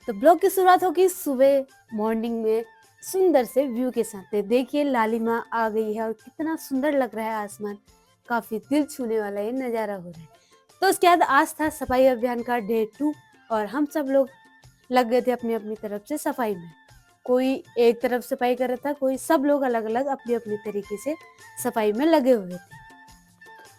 तो ब्लॉग की शुरुआत होगी सुबह मॉर्निंग में सुंदर से व्यू के साथ। देखिए लालिमा आ गई है और कितना सुंदर लग रहा है आसमान, काफी दिल छूने वाला ये नजारा हो रहा है। तो उसके बाद आज था सफाई अभियान का डे 2 और हम सब लोग लग गए थे अपनी अपनी तरफ से सफाई में। कोई एक तरफ सफाई कर रहा था, कोई सब लोग अलग अलग अपनी अपनी तरीके से सफाई में लगे हुए थे।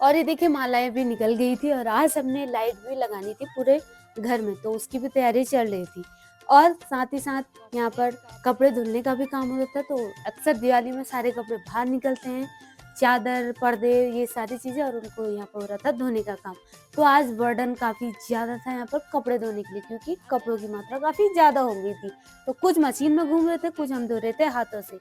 और ये देखिए मालाएं भी निकल गई थी और आज हमने लाइट भी लगानी थी पूरे घर में, तो उसकी भी तैयारी चल रही थी। और साथ ही साथ यहाँ पर कपड़े धुलने का भी काम होता है। तो अक्सर दिवाली में सारे कपड़े बाहर निकलते हैं, चादर पर्दे ये सारी चीजें, और उनको यहाँ पर हो रहा था धोने का काम। तो आज बर्डन काफी ज्यादा था यहाँ पर कपड़े धोने के लिए, क्योंकि कपड़ों की मात्रा काफी ज्यादा हो गई थी। तो कुछ मशीन में घूम रहे थे, कुछ हम धो रहे थे हाथों से।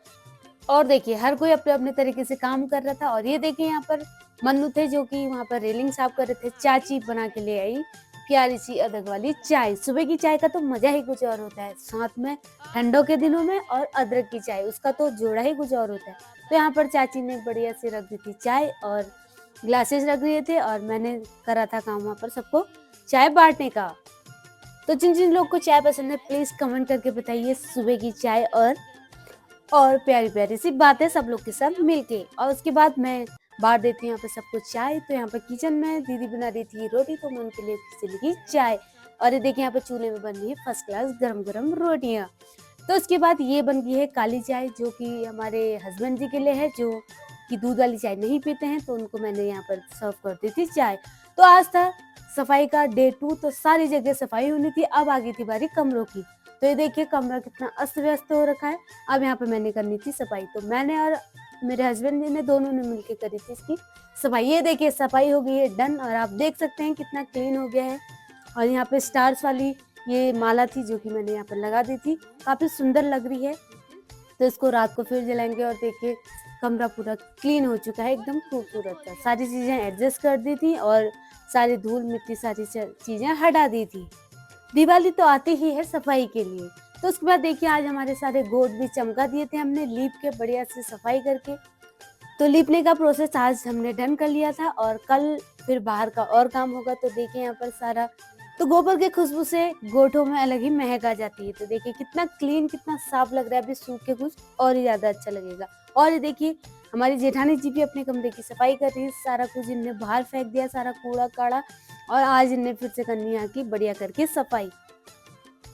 और देखिए हर कोई अपने अपने तरीके से काम कर रहा था। और ये देखिए यहाँ पर मन्नू थे जो कि वहाँ पर रेलिंग साफ कर रहे थे। चाची बना के ले आई प्यारी सी अदरक वाली चाय। सुबह की चाय का तो मजा ही कुछ और होता है, साथ में ठंडों के दिनों में और अदरक की चाय, उसका तो जोड़ा ही कुछ और होता है। तो यहाँ पर चाची ने बढ़िया से रख दी थी चाय और ग्लासेस रख दिए थे, और मैंने करा था काम वहाँ पर सबको चाय बांटने का। तो जिन जिन लोग को चाय पसंद है प्लीज कमेंट करके बताइए सुबह की चाय और प्यारी प्यारी सी बातें सब लोग के साथ मिलके। और उसके बाद मैं बांट देती हूँ यहाँ पे सबको चाय। तो यहाँ पर किचन में दीदी बना रही थी रोटी, तो मैं उनके लिए चली गई चाय। और ये देखिए यहाँ पे चूल्हे में बन रही है फर्स्ट क्लास गरम गरम रोटियां। तो उसके बाद ये बन गई है काली चाय, जो कि हमारे हस्बैंड जी के लिए है, जो कि दूध वाली चाय नहीं पीते हैं, तो उनको मैंने यहाँ पर सर्व कर दी थी चाय। तो आज था सफाई का डे 2, तो सारी जगह सफाई होनी थी। अब आ गई थी बारी कमरों की। तो ये देखिए कमरा कितना अस्त व्यस्त हो रखा है। अब यहाँ पे मैंने करनी थी सफाई, तो मैंने और मेरे हस्बैंड जी ने दोनों ने मिलकर करी थी इसकी सफाई। ये देखिए सफाई हो गई है डन, और आप देख सकते हैं कितना क्लीन हो गया है। और यहाँ पे स्टार्स वाली ये माला थी जो कि मैंने यहाँ पर लगा दी थी, काफी सुंदर लग रही है। तो इसको रात को फिर जलाएंगे। और देखिए कमरा पूरा क्लीन हो चुका है, एकदम खूबसूरत था। सारी चीजें एडजस्ट कर दी थी और सारी धूल मिट्टी सारी चीजें हटा दी थी। दिवाली तो आती ही है सफाई के लिए। तो उसके बाद देखिए आज हमारे सारे गोट भी चमका दिए थे हमने लीप के बढ़िया से सफाई करके। तो लीपने का प्रोसेस आज हमने डन कर लिया था, और कल फिर बाहर का और काम होगा। तो देखिए यहाँ पर सारा, तो गोबर के खुशबू से गोठों में अलग ही महक आ जाती है। तो देखिए कितना क्लीन कितना साफ लग रहा है। अभी सूख के कुछ और ही ज्यादा अच्छा लगेगा। और ये देखिए हमारी जेठानी जी भी अपने कमरे की सफाई कर रही है। सारा कुछ इनने बाहर फेंक दिया, सारा कूड़ा काड़ा, और आज इनने फिर से करनी है की बढ़िया करके सफाई।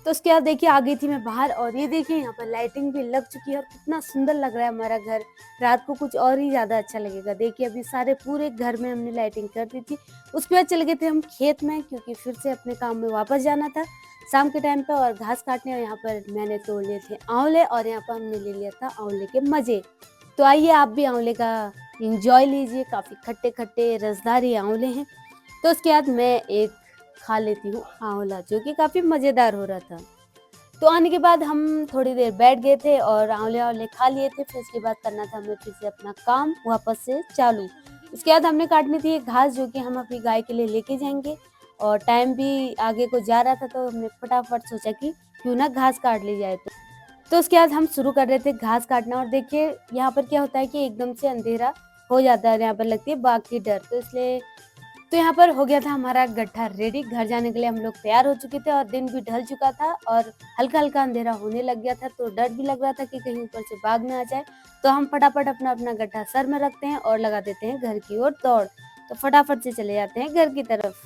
तो उसके बाद देखिए आ गई थी मैं बाहर, और ये देखिए यहाँ पर लाइटिंग भी लग चुकी है और कितना सुंदर लग रहा है हमारा घर। रात को कुछ और ही ज्यादा अच्छा लगेगा। देखिए अभी सारे पूरे घर में हमने लाइटिंग कर दी थी। उसके बाद चले गए थे हम खेत में, क्योंकि फिर से अपने काम में वापस जाना था शाम के टाइम पे और घास काटने। और यहाँ पर मैंने तोड़ लिए थे आंवले, और यहाँ पर हमने ले लिया था आंवले के मजे। तो आइए आप भी आंवले का इंजॉय लीजिए, काफी खट्टे खट्टे रसदार ये आंवले हैं। तो उसके बाद मैं एक खा लेती हूँ आंवला, जो कि काफी मजेदार हो रहा था। तो आने के बाद हम थोड़ी देर बैठ गए थे और आंवले आंवले खा लिए थे। फिर उसके बाद करना था हमें फिर से अपना काम वापस से चालू। उसके बाद हमने काटनी थी एक घास, जो कि हम अपनी गाय के लिए लेके जाएंगे, और टाइम भी आगे को जा रहा था। तो हमने फटाफट सोचा कि क्यों ना घास काट ली जाए। तो उसके बाद हम शुरू कर रहे थे घास काटना। और देखिए यहाँ पर क्या होता है कि एकदम से अंधेरा हो जाता है, यहाँ पर लगती है बाघ की डर, तो इसलिए तो यहाँ पर हो गया था हमारा गड्ढा रेडी। घर जाने के लिए हम लोग तैयार हो चुके थे, और दिन भी ढल चुका था और हल्का हल्का अंधेरा होने लग गया था। तो डर भी लग रहा था कि कहीं ऊपर से बाघ ना आ जाए। तो हम फटाफट अपना अपना गड्ढा सर में रखते हैं और लगा देते हैं घर की ओर दौड़। तो फटाफट से चले जाते हैं घर की तरफ,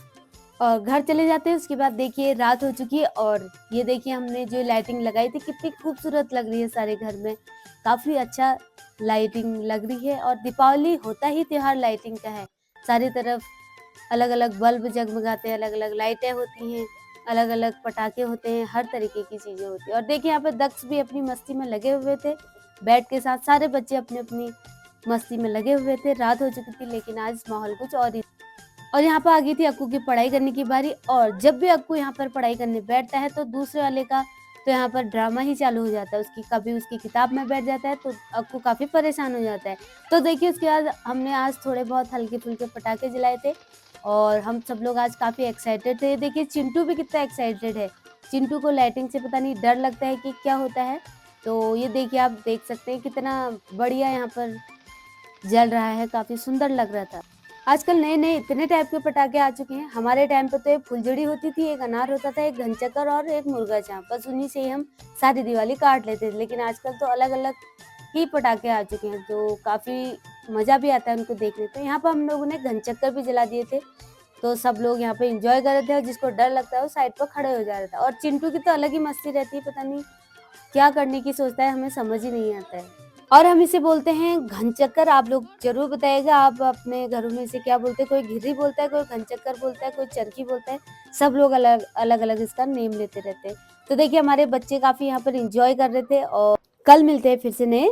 और घर चले जाते हैं। उसके बाद देखिए रात हो चुकी है, और ये देखिए हमने जो लाइटिंग लगाई थी कितनी खूबसूरत लग रही है सारे घर में, काफी अच्छा लाइटिंग लग रही है। और दीपावली होता ही त्योहार लाइटिंग का है, सारी तरफ अलग अलग बल्ब जगमगाते हैं, अलग अलग लाइटें होती हैं, अलग अलग पटाखे होते हैं, हर तरीके की चीजें होती हैं। और देखिए यहाँ पे दक्ष भी अपनी मस्ती में लगे हुए थे, बैट के साथ सारे बच्चे अपनी अपनी मस्ती में लगे हुए थे। रात हो चुकी थी लेकिन आज माहौल कुछ और ही। और यहाँ पर आ गई थी अक्कू की पढ़ाई करने की बारी। और जब भी अक्कू यहाँ पर पढ़ाई करने बैठता है तो दूसरे वाले का तो यहाँ पर ड्रामा ही चालू हो जाता है। उसकी कभी उसकी किताब में बैठ जाता है तो अक्कू काफी परेशान हो जाता है। तो देखिए उसके बाद हमने आज थोड़े बहुत हल्के फुल्के पटाखे जलाए थे, और हम सब लोग आज काफी एक्साइटेड थे। देखिए चिंटू भी कितना एक्साइटेड है। चिंटू को लाइटिंग से पता नहीं डर लगता है कि क्या होता है। तो ये देखिए आप देख सकते हैं कितना बढ़िया यहाँ पर जल रहा है, काफी सुंदर लग रहा था। आजकल नए-नए इतने टाइप के पटाखे आ चुके हैं। हमारे टाइम पे तो एक फुलझड़ी होती थी, एक अनार होता था, एक घनचक्कर और एक मुर्गा चाँप। बस उन्हीं से ही हम सारी दिवाली काट लेते थे। लेकिन आजकल तो अलग-अलग ही पटाखे आ चुके हैं, जो काफ़ी मज़ा भी आता है उनको देखने। तो यहाँ पे हम लोगों ने घनचक्कर भी जला दिए थे। तो सब लोग यहाँ पे एन्जॉय कर रहे थे और जिसको डर लगता है वो साइड पर खड़े हो जा रहा था। और चिंटू की तो अलग ही मस्ती रहती है, पता नहीं क्या करने की सोचता है, हमें समझ ही नहीं आता है। और हम इसे बोलते हैं घनचक्कर। आप लोग ज़रूर बताइएगा आप अपने घरों में इसे क्या बोलते हैं? कोई घिर्री बोलता है, कोई घनचक्कर बोलता है, कोई चरखी बोलता है। सब लोग अलग-अलग इसका नेम लेते रहते हैं। तो देखिए हमारे बच्चे काफ़ी यहाँ पर एन्जॉय कर रहे थे और कल मिलते हैं फिर से नए